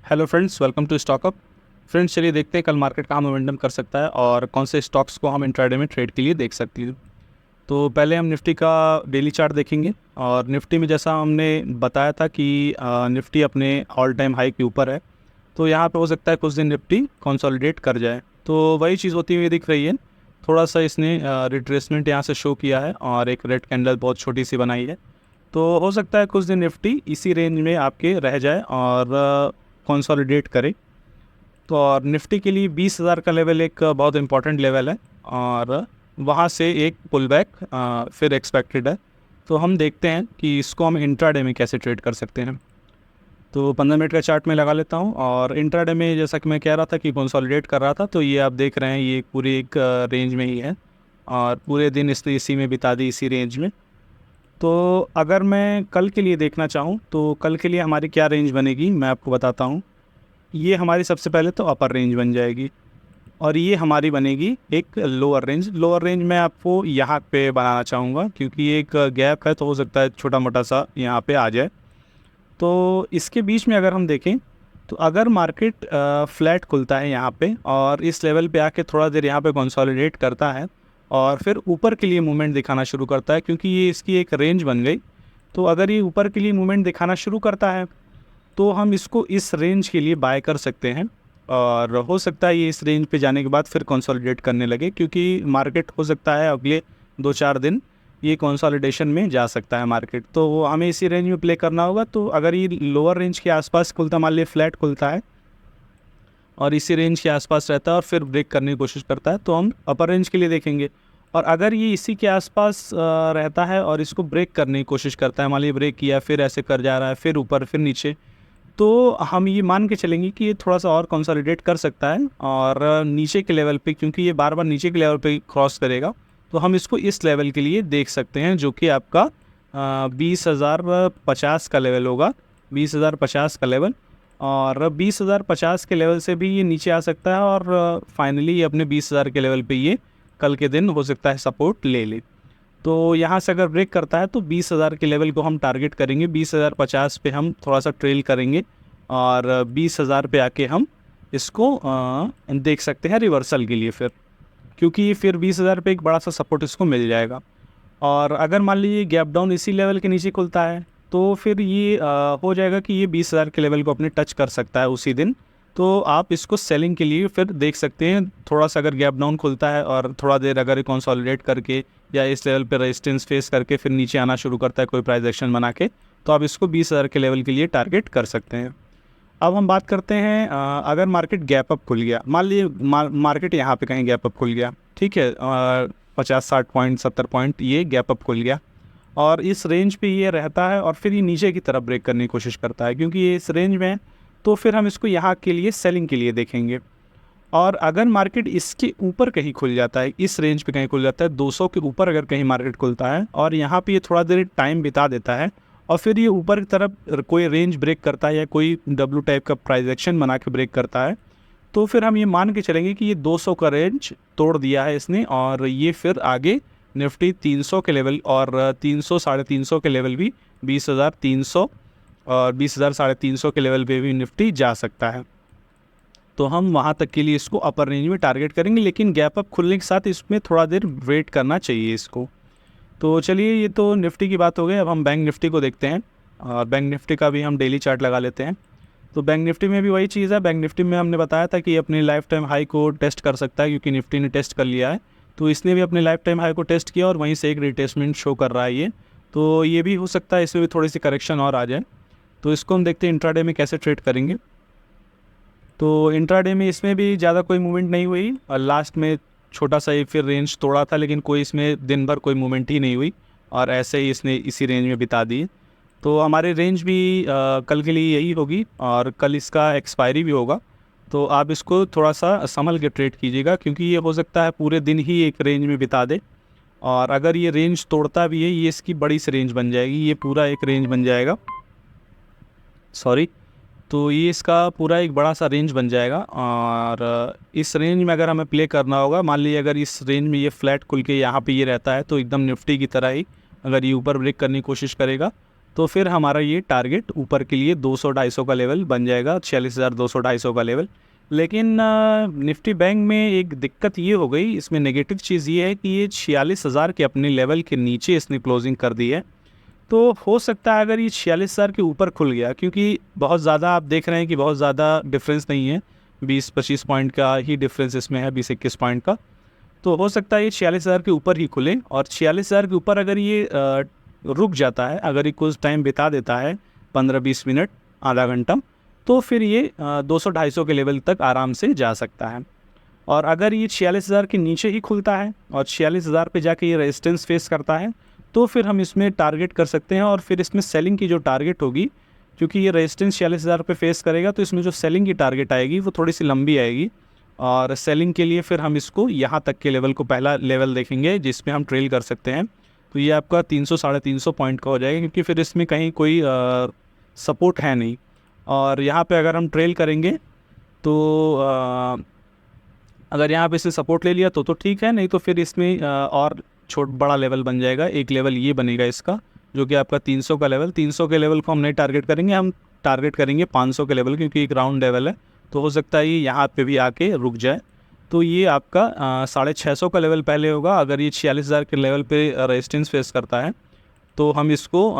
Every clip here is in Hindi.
Hello friends, welcome to Stockup. Friends, चलिए देखते हैं कल मार्केट कहाँ मोमेंटम कर सकता है और कौन से स्टॉक्स को हम इंट्राडे में ट्रेड के लिए देख सकते हैं। तो पहले हम निफ्टी का डेली चार्ट देखेंगे और निफ्टी में जैसा हमने बताया था कि निफ्टी अपने ऑल टाइम हाई के ऊपर है। तो यहाँ पे हो सकता है कुछ दिन निफ्टी कंसोलिडेट कर जाए, तो वही चीज़ होती हुई दिख रही है। थोड़ा सा इसने रिट्रेसमेंट यहाँ से शो किया है और एक रेड कैंडल बहुत छोटी सी बनाई है। तो हो सकता है कुछ दिन निफ्टी इसी रेंज में आपके रह जाए और कंसोलिडेट करे। तो और निफ्टी के लिए 20,000 का लेवल एक बहुत इंपॉर्टेंट लेवल है और वहाँ से एक पुल बैक फिर एक्सपेक्टेड है। तो हम देखते हैं कि इसको हम इंट्राडे में कैसे ट्रेड कर सकते हैं। तो 15 मिनट का चार्ट में लगा लेता हूँ और इंट्राडे में जैसा कि मैं कह रहा था कि कंसोलिडेट कर रहा था, तो ये आप देख रहे हैं ये पूरी एक रेंज में ही है और पूरे दिन इसने इसी में बिता दी, इसी रेंज में। तो अगर मैं कल के लिए देखना चाहूँ तो कल के लिए हमारी क्या रेंज बनेगी मैं आपको बताता हूँ। ये हमारी सबसे पहले तो अपर रेंज बन जाएगी और ये हमारी बनेगी एक लोअर रेंज। लोअर रेंज मैं आपको यहाँ पे बनाना चाहूँगा क्योंकि एक गैप है, तो हो सकता है छोटा मोटा सा यहाँ पे आ जाए। तो इसके बीच में अगर हम देखें तो अगर मार्केट फ्लैट खुलता है यहाँ पे और इस लेवल पे आके थोड़ा देर यहाँ पे कंसोलिडेट करता है और फिर ऊपर के लिए मूवमेंट दिखाना शुरू करता है, क्योंकि ये इसकी एक रेंज बन गई। तो अगर ये ऊपर के लिए मूवमेंट दिखाना शुरू करता है तो हम इसको इस रेंज के लिए बाय कर सकते हैं और हो सकता है ये इस रेंज पे जाने के बाद फिर कंसोलिडेट करने लगे, क्योंकि मार्केट हो सकता है अगले 2-4 दिन ये कंसोलिडेशन में जा सकता है मार्केट। तो हमें इसी रेंज में प्ले करना होगा। तो अगर ये लोअर रेंज के आसपास खुलता, मान लिया फ्लैट खुलता है और इसी रेंज के आसपास रहता है और फिर ब्रेक करने की कोशिश करता है, तो हम अपर रेंज के लिए देखेंगे। और अगर ये इसी के आसपास रहता है और इसको ब्रेक करने की कोशिश करता है, मान लीजिए ब्रेक किया फिर ऐसे कर जा रहा है, फिर ऊपर फिर नीचे, तो हम ये मान के चलेंगे कि ये थोड़ा सा और कंसोलिडेट कर सकता है और नीचे के लेवल पे, क्योंकि ये बार बार नीचे के लेवल पे क्रॉस करेगा, तो हम इसको इस लेवल के लिए देख सकते हैं, जो कि आपका 20,050 का लेवल होगा। 20,050 का लेवल, और 20,050 के लेवल से भी ये नीचे आ सकता है और फाइनली ये अपने 20,000 के लेवल पे ये कल के दिन हो सकता है सपोर्ट ले ले। तो यहाँ से अगर ब्रेक करता है तो 20,000 के लेवल को हम टारगेट करेंगे। 20,050 पे हम थोड़ा सा ट्रेल करेंगे और 20,000 पे आके हम इसको देख सकते हैं रिवर्सल के लिए फिर, क्योंकि फिर 20,000 पे एक बड़ा सा सपोर्ट इसको मिल जाएगा। और अगर मान लीजिए गैप डाउन इसी लेवल के नीचे खुलता है तो फिर ये हो जाएगा कि ये 20,000 के लेवल को अपने टच कर सकता है उसी दिन। तो आप इसको सेलिंग के लिए फिर देख सकते हैं। थोड़ा सा अगर गैप डाउन खुलता है और थोड़ा देर अगर कंसोलिडेट करके या इस लेवल पे रेजिस्टेंस फेस करके फिर नीचे आना शुरू करता है कोई प्राइस एक्शन बना के, तो आप इसको 20,000 के लेवल के लिए टारगेट कर सकते हैं। अब हम बात करते हैं अगर मार्केट गैप अप खुल गया, मान लीजिए मार्केट यहाँ पे कहीं गैप अप खुल गया, ठीक है, 50-60 पॉइंट 70 पॉइंट ये गैप अप खुल गया और इस रेंज पे ये रहता है और फिर ये नीचे की तरफ ब्रेक करने की कोशिश करता है, क्योंकि ये इस रेंज में है, तो फिर हम इसको यहाँ के लिए सेलिंग के लिए देखेंगे। और अगर मार्केट इसके ऊपर कहीं खुल जाता है, इस रेंज पे कहीं खुल जाता है, 200 के ऊपर अगर कहीं मार्केट खुलता है और यहाँ पे ये थोड़ा देर टाइम बिता देता है और फिर ये ऊपर की तरफ कोई रेंज ब्रेक करता है या कोई डब्ल्यू टाइप का प्राइस एक्शन बना के ब्रेक करता है, तो फिर हम ये मान के चलेंगे कि ये 200 का रेंज तोड़ दिया है इसने और ये फिर आगे निफ्टी 300 के लेवल और 300 350 के लेवल भी 20,300 और 20,350 के लेवल पे भी निफ्टी जा सकता है। तो हम वहाँ तक के लिए इसको अपर रेंज में टारगेट करेंगे, लेकिन गैप अप खुलने के साथ इसमें थोड़ा देर वेट करना चाहिए इसको। तो चलिए, ये तो निफ्टी की बात हो गई। अब हम बैंक निफ्टी को देखते हैं और बैंक निफ्टी का भी हम डेली चार्ट लगा लेते हैं। तो बैंक निफ्टी में भी वही चीज़ है। बैंक निफ्टी में हमने बताया था कि अपनी लाइफ टाइम हाई को टेस्ट कर सकता है, क्योंकि निफ्टी ने टेस्ट कर लिया है, तो इसने भी अपने लाइफ टाइम हाई को टेस्ट किया और वहीं से एक रिटेस्टमेंट शो कर रहा है ये। तो ये भी हो सकता है इसमें भी थोड़ी सी करेक्शन और आ जाए। तो इसको हम देखते हैं इंट्राडे में कैसे ट्रेड करेंगे। तो इंट्राडे में इसमें भी ज़्यादा कोई मूवमेंट नहीं हुई और लास्ट में छोटा सा ही फिर रेंज तोड़ा था, लेकिन कोई इसमें दिन भर कोई मूवमेंट ही नहीं हुई और ऐसे ही इसने इसी रेंज में बिता दी। तो हमारी रेंज भी कल के लिए यही होगी और कल इसका एक्सपायरी भी होगा। तो आप इसको थोड़ा सा संभल के ट्रेड कीजिएगा, क्योंकि ये हो सकता है पूरे दिन ही एक रेंज में बिता दे और अगर ये रेंज तोड़ता भी है, ये इसकी बड़ी सी रेंज बन जाएगी, ये पूरा एक रेंज बन जाएगा, सॉरी। तो ये इसका पूरा एक बड़ा सा रेंज बन जाएगा और इस रेंज में अगर हमें प्ले करना होगा, मान लीजिए अगर इस रेंज में ये फ्लैट खुल के यहाँ पे ये रहता है, तो एकदम निफ्टी की तरह ही अगर ये ऊपर ब्रेक करने की कोशिश करेगा तो फिर हमारा ये टारगेट ऊपर के लिए 200-250 का लेवल बन जाएगा, 46,200-250 का लेवल। लेकिन निफ्टी बैंक में एक दिक्कत ये हो गई, इसमें नेगेटिव चीज़ ये है कि ये 46,000 के अपने लेवल के नीचे इसने क्लोजिंग कर दी है। तो हो सकता है अगर ये 46,000 के ऊपर खुल गया, क्योंकि बहुत ज़्यादा आप देख रहे हैं कि बहुत ज़्यादा डिफरेंस नहीं है, 20-25 पॉइंट का ही डिफरेंस इसमें है, 20-21 पॉइंट का। तो हो सकता है ये 46,000 के ऊपर ही खुले, और 46,000 के ऊपर अगर ये रुक जाता है, अगर ये कुछ टाइम बिता देता है 15-20 मिनट, आधा घंटा, तो फिर ये 200-250 के लेवल तक आराम से जा सकता है। और अगर ये 46,000 के नीचे ही खुलता है और 46,000 पे जाके ये रेजिस्टेंस फेस करता है, तो फिर हम इसमें टारगेट कर सकते हैं। और फिर इसमें सेलिंग की जो टारगेट होगी, क्योंकि ये रेजिस्टेंस 46,000 पे फेस करेगा, तो इसमें जो सेलिंग की टारगेट आएगी वो थोड़ी सी लंबी आएगी। और सेलिंग के लिए फिर हम इसको यहाँ तक के लेवल को पहला लेवल देखेंगे जिसमें हम ट्रेल कर सकते हैं। तो ये आपका 300-350 पॉइंट का हो जाएगा, क्योंकि फिर इसमें कहीं कोई सपोर्ट है नहीं। और यहाँ पे अगर हम ट्रेल करेंगे तो अगर यहाँ पे से सपोर्ट ले लिया तो ठीक है, नहीं तो फिर इसमें और बड़ा लेवल बन जाएगा। एक लेवल ये बनेगा इसका, जो कि आपका 300 का लेवल। 300 के लेवल को हम नहीं टारगेट करेंगे, हम टारगेट करेंगे 500 के लेवल, क्योंकि एक राउंड लेवल है, तो हो सकता है ये यहाँ पे भी आके रुक जाए। तो ये आपका 650 का लेवल पहले होगा। अगर ये 46,000 के लेवल पे रेजिस्टेंस फेस करता है, तो हम इसको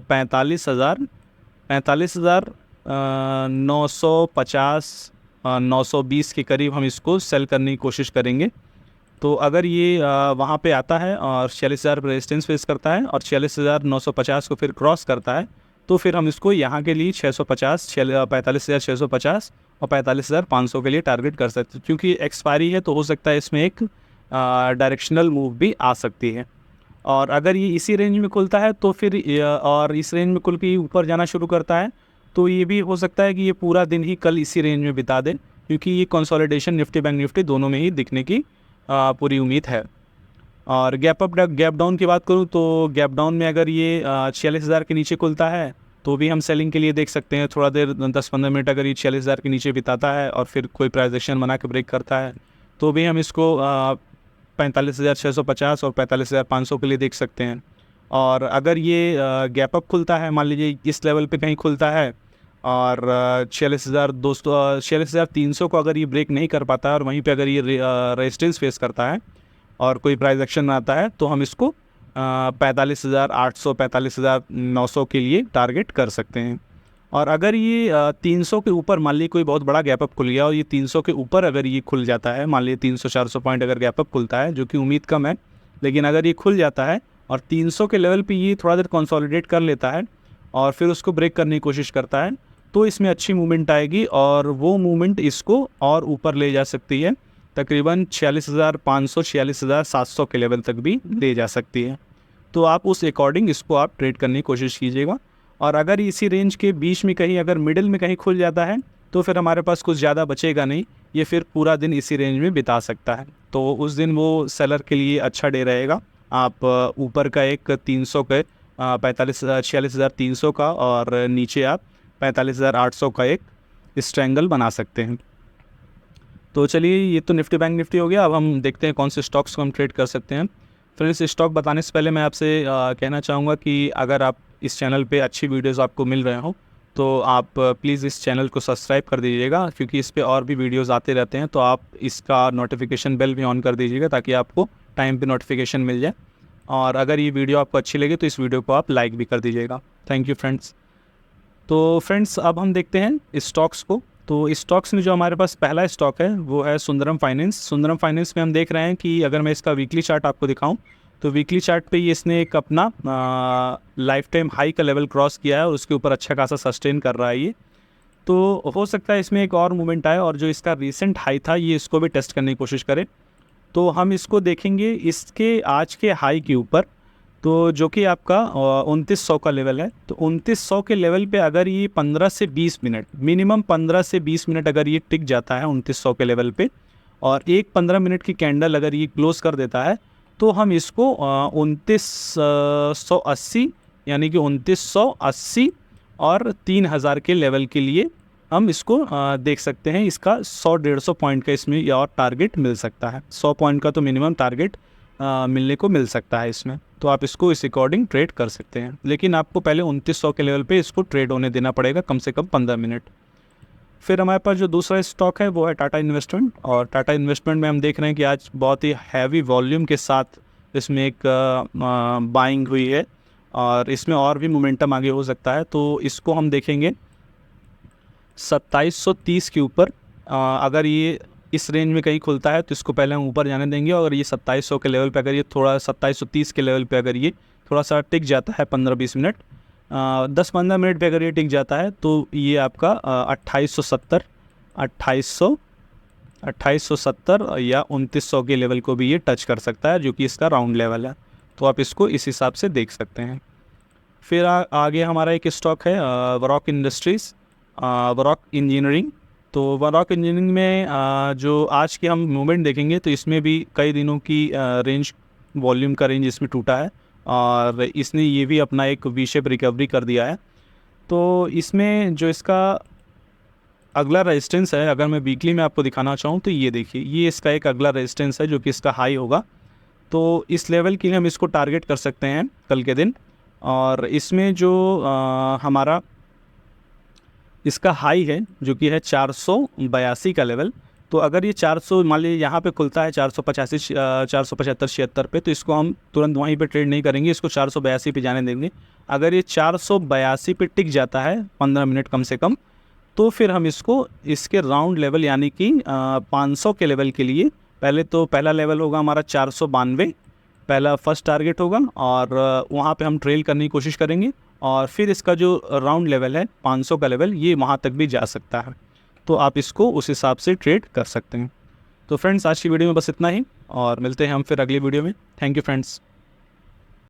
45,950 920 के करीब हम इसको सेल करने की कोशिश करेंगे। तो अगर ये वहाँ पे आता है और 46,000 पर रेजिस्टेंस फेस करता है और 46,950 को फिर क्रॉस करता है, तो फिर हम इसको यहाँ के लिए 45,650 और 45,500 के लिए टारगेट कर सकते हैं। क्योंकि एक्सपायरी है तो हो सकता है इसमें एक डायरेक्शनल मूव भी आ सकती है। और अगर ये इसी रेंज में खुलता है तो फिर और इस रेंज में खुल के ऊपर जाना शुरू करता है, तो ये भी हो सकता है कि ये पूरा दिन ही कल इसी रेंज में बिता दे, क्योंकि ये कंसोलिडेशन निफ्टी बैंक निफ्टी दोनों में ही दिखने की पूरी उम्मीद है। और गैप अप गैप डाउन की बात करूँ तो गैप डाउन में अगर ये 46,000 के नीचे खुलता है तो भी हम सेलिंग के लिए देख सकते हैं। थोड़ा देर 10-15 मिनट अगर ये 46,000 के नीचे बिताता है और फिर कोई प्राइस एक्शन बना के ब्रेक करता है, तो भी हम इसको 45,650 और 45,500 के लिए देख सकते हैं। और अगर ये गैप अप खुलता है, मान लीजिए इस लेवल पे कहीं खुलता है और 46,300 को अगर ये ब्रेक नहीं कर पाता है और वहीं पे अगर ये रेजिस्टेंस फेस करता है और कोई प्राइस एक्शन आता है, तो हम इसको 45,800 45,900 के लिए टारगेट कर सकते हैं। और अगर ये 300 के ऊपर मान लीजिए कोई बहुत बड़ा गैप अप खुल गया और ये 300 के ऊपर अगर ये खुल जाता है, मान लीजिए 300-400 पॉइंट अगर गैप अप खुलता है, जो कि उम्मीद कम है, लेकिन अगर ये खुल जाता है और 300 के लेवल पे ये थोड़ा देर कंसोलिडेट कर लेता है और फिर उसको ब्रेक करने की कोशिश करता है, तो इसमें अच्छी मूवमेंट आएगी और वो मूवमेंट इसको और ऊपर ले जा सकती है, तकरीबन 46,500 46,700 के लेवल तक भी ले जा सकती है। तो आप उस अकॉर्डिंग इसको आप ट्रेड करने की कोशिश कीजिएगा। और अगर इसी रेंज के बीच में कहीं अगर मिडिल में कहीं खुल जाता है, तो फिर हमारे पास कुछ ज़्यादा बचेगा नहीं, ये फिर पूरा दिन इसी रेंज में बिता सकता है। तो उस दिन वो सेलर के लिए अच्छा डे रहेगा। आप ऊपर का एक 300 के 46,300 का और नीचे आप 45,800 का एक स्ट्रैंगल बना सकते हैं। तो चलिए, ये तो निफ्टी बैंक निफ्टी हो गया। अब हम देखते हैं कौन से स्टॉक्स को हम ट्रेड कर सकते हैं। फ्रेंड्स, स्टॉक बताने से पहले मैं आपसे कहना चाहूँगा कि अगर आप इस चैनल पे अच्छी वीडियोस आपको मिल रहे हों, तो आप प्लीज़ इस चैनल को सब्सक्राइब कर दीजिएगा, क्योंकि इस पे और भी वीडियोस आते रहते हैं। तो आप इसका नोटिफिकेशन बेल भी ऑन कर दीजिएगा, ताकि आपको टाइम पे नोटिफिकेशन मिल जाए। और अगर ये वीडियो आपको अच्छी लगे तो इस वीडियो को आप लाइक भी कर दीजिएगा। Thank you friends. तो फ्रेंड्स, अब हम देखते हैं स्टॉक्स को। तो स्टॉक्स में जो हमारे पास पहला स्टॉक है वो है सुंदरम फाइनेंस। सुंदरम फाइनेंस में हम देख रहे हैं कि अगर मैं इसका वीकली चार्ट आपको दिखाऊं, तो वीकली चार्ट पे इसने एक अपना लाइफ टाइम हाई का लेवल क्रॉस किया है और उसके ऊपर अच्छा खासा सस्टेन कर रहा है ये। तो हो सकता है इसमें एक और मूवमेंट आए और जो इसका रीसेंट हाई था ये इसको भी टेस्ट करने की कोशिश करे। तो हम इसको देखेंगे इसके आज के हाई के ऊपर, तो जो कि आपका 2900 का लेवल है। तो 2900 के लेवल पे अगर ये 15 से 20 मिनट, मिनिमम 15 से 20 मिनट अगर ये टिक जाता है 2900 के लेवल पे, और एक 15 मिनट की कैंडल अगर ये क्लोज कर देता है, तो हम इसको 2980 यानी कि 2980 और 3000 के लेवल के लिए हम इसको देख सकते हैं। इसका 100-150 पॉइंट का इसमें और टारगेट मिल सकता है। 100 पॉइंट का तो मिनिमम टारगेट मिलने को मिल सकता है इसमें। तो आप इसको इस अकॉर्डिंग ट्रेड कर सकते हैं, लेकिन आपको पहले 2900 के लेवल पे इसको ट्रेड होने देना पड़ेगा कम से कम 15 मिनट। फिर हमारे पास जो दूसरा स्टॉक है वो है टाटा इन्वेस्टमेंट, और टाटा इन्वेस्टमेंट में हम देख रहे हैं कि आज बहुत ही हैवी वॉल्यूम के साथ इसमें एक बाइंग हुई है, और इसमें और भी मोमेंटम आगे हो सकता है। तो इसको हम देखेंगे 2730 के ऊपर। अगर ये इस रेंज में कहीं खुलता है तो इसको पहले हम ऊपर जाने देंगे, और ये 2700 के लेवल पे अगर ये थोड़ा 2730 के लेवल पे अगर ये थोड़ा सा टिक जाता है 15-20 मिनट, 10-15 मिनट पे अगर ये टिक जाता है तो ये आपका 2870 या 2900 के लेवल को भी ये टच कर सकता है, जो कि इसका राउंड लेवल है। तो आप इसको इस हिसाब से देख सकते हैं। फिर आगे हमारा एक स्टॉक है वरॉक इंडस्ट्रीज़, वरॉक इंजीनियरिंग। तो वरॉक इंजीनियरिंग में जो आज के हम मूवमेंट देखेंगे तो इसमें भी कई दिनों की रेंज, वॉल्यूम का रेंज इसमें टूटा है, और इसने ये भी अपना एक वी शेप रिकवरी कर दिया है। तो इसमें जो इसका अगला रेजिस्टेंस है, अगर मैं वीकली में आपको दिखाना चाहूँ तो ये देखिए, ये इसका एक अगला रेजिस्टेंस है जो कि इसका हाई होगा। तो इस लेवल के लिए हम इसको टारगेट कर सकते हैं कल के दिन। और इसमें जो हमारा इसका हाई है जो कि है 482 का लेवल। तो अगर ये 400 मान लीजिए यहाँ पे खुलता है 485 475-76 पे, तो इसको हम तुरंत वहीं पे ट्रेड नहीं करेंगे, इसको 482 पे जाने देंगे। अगर ये 482 पे टिक जाता है 15 मिनट कम से कम, तो फिर हम इसको इसके राउंड लेवल यानी कि 500 के लेवल के लिए, पहले तो पहला लेवल होगा हमारा 492, पहला फर्स्ट टारगेट होगा, और वहाँ पे हम ट्रेल करने की कोशिश करेंगे। और फिर इसका जो राउंड लेवल है 500 का लेवल, ये वहाँ तक भी जा सकता है। तो आप इसको उस हिसाब से ट्रेड कर सकते हैं। तो फ्रेंड्स, आज की वीडियो में बस इतना ही, और मिलते हैं हम फिर अगली वीडियो में। Thank you friends.